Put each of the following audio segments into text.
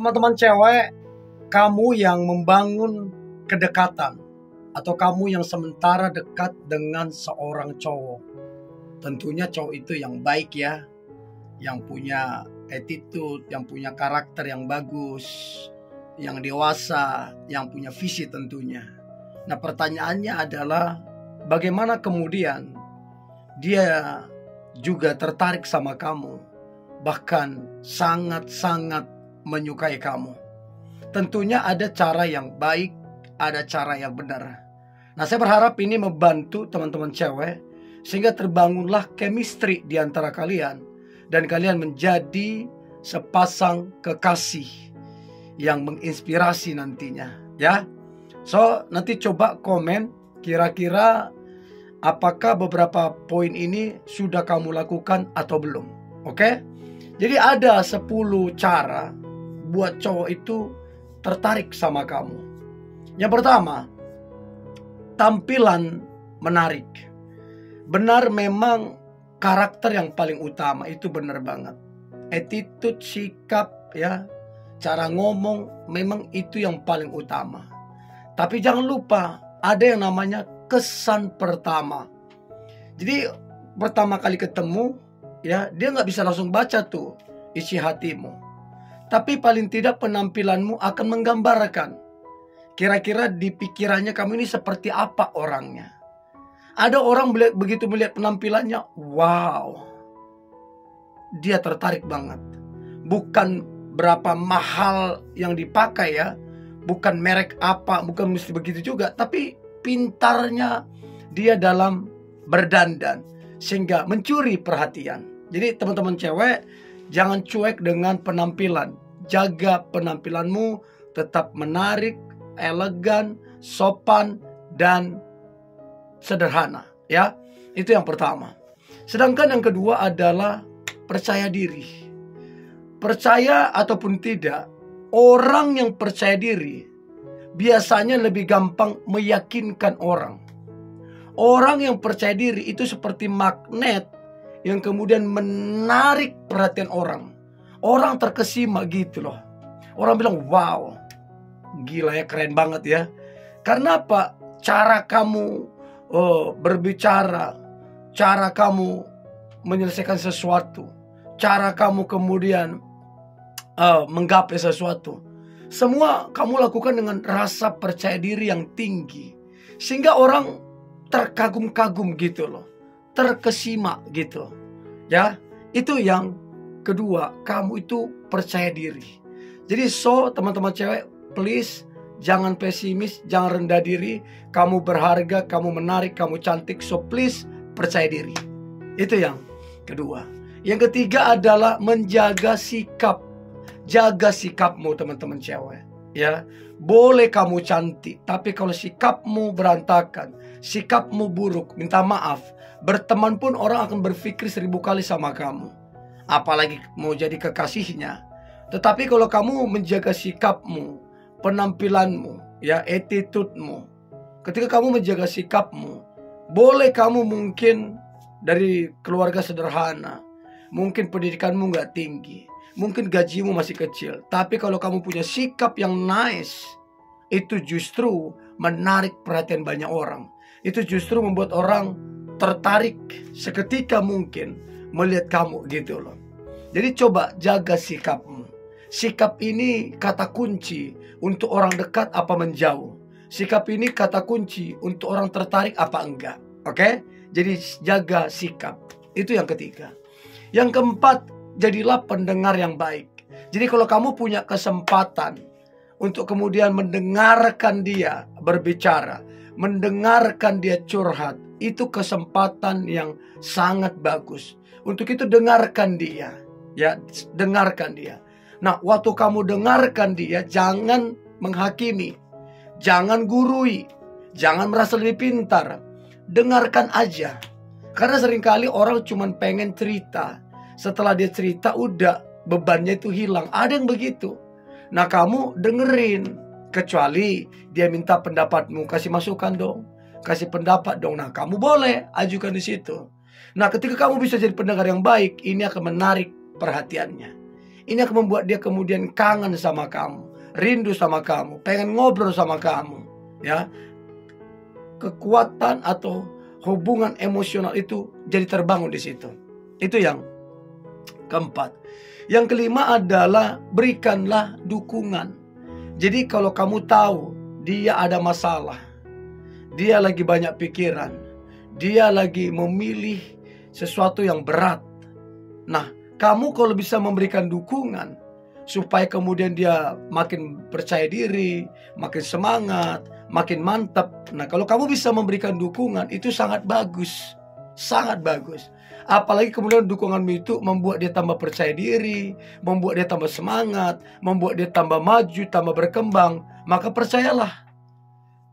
teman-teman cewek, kamu yang membangun kedekatan atau kamu yang sementara dekat dengan seorang cowok, tentunya cowok itu yang baik ya, yang punya attitude, yang punya karakter yang bagus, yang dewasa, yang punya visi tentunya. Nah, pertanyaannya adalah bagaimana kemudian dia juga tertarik sama kamu, bahkan sangat-sangat menyukai kamu. Tentunya ada cara yang baik, ada cara yang benar. Nah, saya berharap ini membantu teman-teman cewek sehingga terbangunlah chemistry di antara kalian dan kalian menjadi sepasang kekasih yang menginspirasi nantinya, ya. So, nanti coba komen kira-kira apakah beberapa poin ini sudah kamu lakukan atau belum. Oke? Jadi ada 10 cara buat cowok itu tertarik sama kamu. Yang pertama, tampilan menarik. Benar, memang karakter yang paling utama, itu benar banget. Attitude, sikap, ya, cara ngomong, memang itu yang paling utama. Tapi jangan lupa ada yang namanya kesan pertama. Jadi pertama kali ketemu, ya, dia nggak bisa langsung baca tuh isi hatimu. Tapi paling tidak penampilanmu akan menggambarkan kira-kira di pikirannya kamu ini seperti apa orangnya. Ada orang begitu melihat penampilannya, wow, dia tertarik banget. Bukan berapa mahal yang dipakai ya, bukan merek apa, bukan mesti begitu juga, tapi pintarnya dia dalam berdandan sehingga mencuri perhatian. Jadi teman-teman cewek, jangan cuek dengan penampilan. Jaga penampilanmu tetap menarik, elegan, sopan, dan sederhana, ya. Itu yang pertama. Sedangkan yang kedua adalah percaya diri. Percaya ataupun tidak, orang yang percaya diri biasanya lebih gampang meyakinkan orang. Orang yang percaya diri itu seperti magnet yang kemudian menarik perhatian orang. Orang terkesima gitu loh. Orang bilang, wow, gila ya, keren banget ya. Karena apa? Cara kamu berbicara, cara kamu menyelesaikan sesuatu, cara kamu kemudian menggapai sesuatu, semua kamu lakukan dengan rasa percaya diri yang tinggi. Sehingga orang terkagum-kagum gitu loh, terkesima gitu. Ya, itu yang kedua, kamu itu percaya diri. Jadi teman-teman cewek, please jangan pesimis, jangan rendah diri. Kamu berharga, kamu menarik, kamu cantik. So please percaya diri. Itu yang kedua. Yang ketiga adalah menjaga sikap. Jaga sikapmu teman-teman cewek. Ya, boleh kamu cantik, tapi kalau sikapmu berantakan, sikapmu buruk, minta maaf. Berteman pun orang akan berpikir 1000 kali sama kamu. Apalagi mau jadi kekasihnya. Tetapi kalau kamu menjaga sikapmu, penampilanmu, ya, attitude-mu, ketika kamu menjaga sikapmu, boleh kamu mungkin dari keluarga sederhana, mungkin pendidikanmu nggak tinggi, mungkin gajimu masih kecil, tapi kalau kamu punya sikap yang nice, itu justru menarik perhatian banyak orang. Itu justru membuat orang tertarik seketika mungkin melihat kamu gitu loh. Jadi coba jaga sikapmu. Sikap ini kata kunci untuk orang dekat apa menjauh. Sikap ini kata kunci untuk orang tertarik apa enggak. Oke? Jadi jaga sikap. Itu yang ketiga. Yang keempat, jadilah pendengar yang baik. Jadi kalau kamu punya kesempatan untuk kemudian mendengarkan dia berbicara, mendengarkan dia curhat, itu kesempatan yang sangat bagus. Untuk itu dengarkan dia, ya, dengarkan dia. Nah, waktu kamu dengarkan dia, jangan menghakimi, jangan gurui, jangan merasa lebih pintar. Dengarkan aja. Karena seringkali orang cuma pengen cerita. Setelah dia cerita, udah bebannya itu hilang. Ada yang begitu. Nah, kamu dengerin. Kecuali dia minta pendapatmu, kasih masukan dong, kasih pendapat dong. Nah, kamu boleh ajukan di situ. Nah, ketika kamu bisa jadi pendengar yang baik, ini akan menarik perhatiannya. Ini akan membuat dia kemudian kangen sama kamu, rindu sama kamu, pengen ngobrol sama kamu. Ya, kekuatan atau hubungan emosional itu jadi terbangun di situ. Itu yang keempat. Yang kelima adalah berikanlah dukungan. Jadi kalau kamu tahu dia ada masalah, dia lagi banyak pikiran, dia lagi memilih sesuatu yang berat. Nah, kamu kalau bisa memberikan dukungan supaya kemudian dia makin percaya diri, makin semangat, makin mantap. Nah, kalau kamu bisa memberikan dukungan, itu sangat bagus. Sangat bagus. Apalagi kemudian dukunganmu itu membuat dia tambah percaya diri, membuat dia tambah semangat, membuat dia tambah maju, tambah berkembang. Maka percayalah,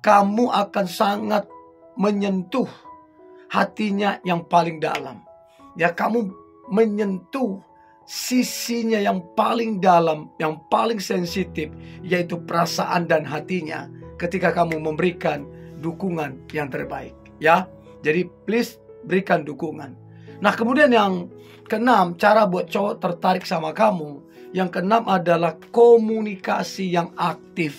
kamu akan sangat menyentuh hatinya yang paling dalam. Ya, kamu menyentuh sisinya yang paling dalam, yang paling sensitif, yaitu perasaan dan hatinya ketika kamu memberikan dukungan yang terbaik. Ya, jadi please berikan dukungan. Nah, kemudian yang keenam, cara buat cowok tertarik sama kamu. Yang keenam adalah komunikasi yang aktif.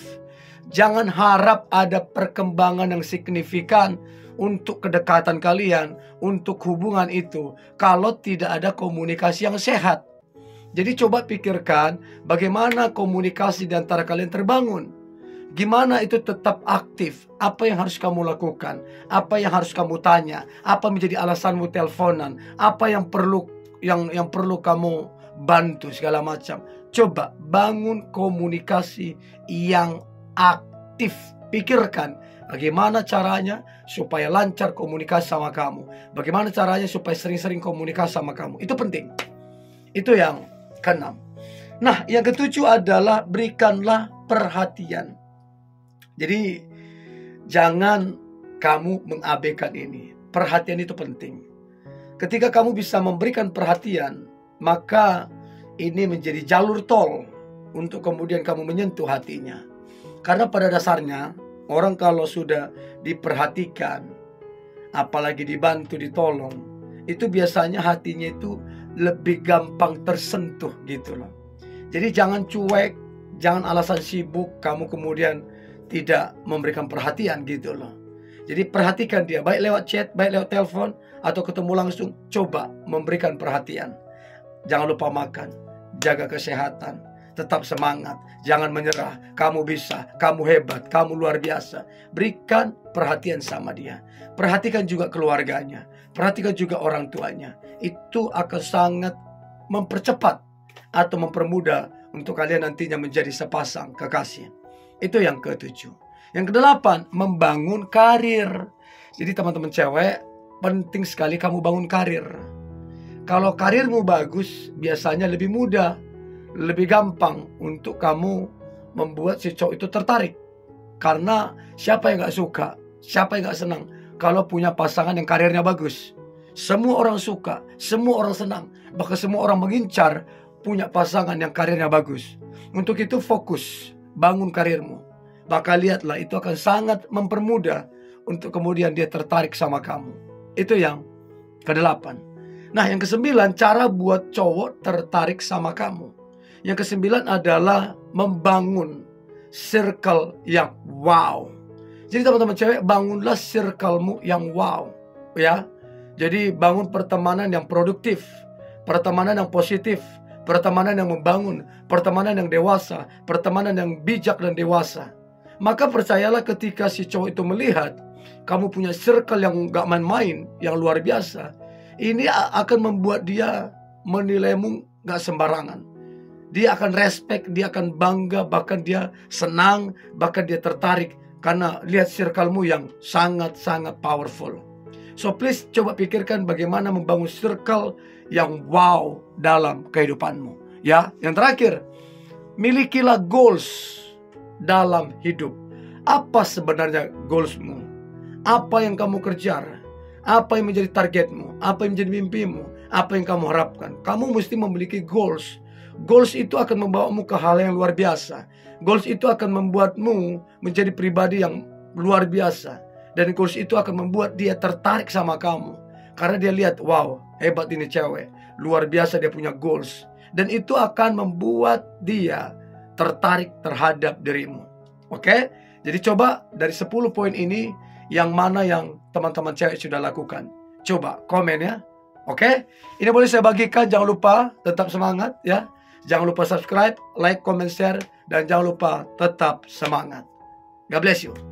Jangan harap ada perkembangan yang signifikan untuk kedekatan kalian, untuk hubungan itu, kalau tidak ada komunikasi yang sehat. Jadi coba pikirkan bagaimana komunikasi di antara kalian terbangun. Gimana itu tetap aktif? Apa yang harus kamu lakukan? Apa yang harus kamu tanya? Apa menjadi alasanmu teleponan? Apa yang perlu kamu bantu segala macam? Coba bangun komunikasi yang aktif. Pikirkan bagaimana caranya supaya lancar komunikasi sama kamu. Bagaimana caranya supaya sering-sering komunikasi sama kamu. Itu penting. Itu yang keenam. Nah, yang ketujuh adalah berikanlah perhatian. Jadi jangan kamu mengabaikan ini. Perhatian itu penting. Ketika kamu bisa memberikan perhatian, maka ini menjadi jalur tol untuk kemudian kamu menyentuh hatinya. Karena pada dasarnya orang kalau sudah diperhatikan, apalagi dibantu, ditolong, itu biasanya hatinya itu lebih gampang tersentuh gitu loh. Jadi jangan cuek, jangan alasan sibuk kamu kemudian tidak memberikan perhatian gitu loh. Jadi perhatikan dia, baik lewat chat, baik lewat telepon, atau ketemu langsung. Coba memberikan perhatian. Jangan lupa makan, jaga kesehatan, tetap semangat, jangan menyerah. Kamu bisa, kamu hebat, kamu luar biasa. Berikan perhatian sama dia. Perhatikan juga keluarganya, perhatikan juga orang tuanya. Itu akan sangat mempercepat atau mempermudah untuk kalian nantinya menjadi sepasang kekasih. Itu yang ketujuh. Yang kedelapan, membangun karir. Jadi teman-teman cewek, penting sekali kamu bangun karir. Kalau karirmu bagus, biasanya lebih mudah, lebih gampang untuk kamu membuat si cowok itu tertarik. Karena siapa yang gak suka, siapa yang gak senang kalau punya pasangan yang karirnya bagus. Semua orang suka, semua orang senang, bahkan semua orang mengincar punya pasangan yang karirnya bagus. Untuk itu fokus, bangun karirmu. Maka lihatlah, itu akan sangat mempermudah untuk kemudian dia tertarik sama kamu. Itu yang kedelapan. Nah, yang kesembilan, cara buat cowok tertarik sama kamu. Yang kesembilan adalah membangun circle yang wow. Jadi teman-teman cewek, bangunlah circlemu yang wow. Ya, jadi bangun pertemanan yang produktif, pertemanan yang positif, pertemanan yang membangun, pertemanan yang dewasa, pertemanan yang bijak dan dewasa. Maka percayalah ketika si cowok itu melihat kamu punya circle yang gak main-main, yang luar biasa, ini akan membuat dia menilaimu gak sembarangan. Dia akan respect, dia akan bangga, bahkan dia senang, bahkan dia tertarik karena lihat circlemu yang sangat-sangat powerful. So please coba pikirkan bagaimana membangun circle yang wow dalam kehidupanmu. Ya, yang terakhir, milikilah goals dalam hidup. Apa sebenarnya goalsmu? Apa yang kamu kejar? Apa yang menjadi targetmu? Apa yang menjadi mimpimu? Apa yang kamu harapkan? Kamu mesti memiliki goals. Goals itu akan membawamu ke hal yang luar biasa. Goals itu akan membuatmu menjadi pribadi yang luar biasa. Dan goals itu akan membuat dia tertarik sama kamu. Karena dia lihat, wow, hebat ini cewek. Luar biasa dia punya goals. dan itu akan membuat dia tertarik terhadap dirimu. Oke? Jadi coba dari 10 poin ini, yang mana yang teman-teman cewek sudah lakukan? Coba komen ya. Oke? Ini boleh saya bagikan, jangan lupa tetap semangat ya. Jangan lupa subscribe, like, comment, share, dan jangan lupa tetap semangat. God bless you.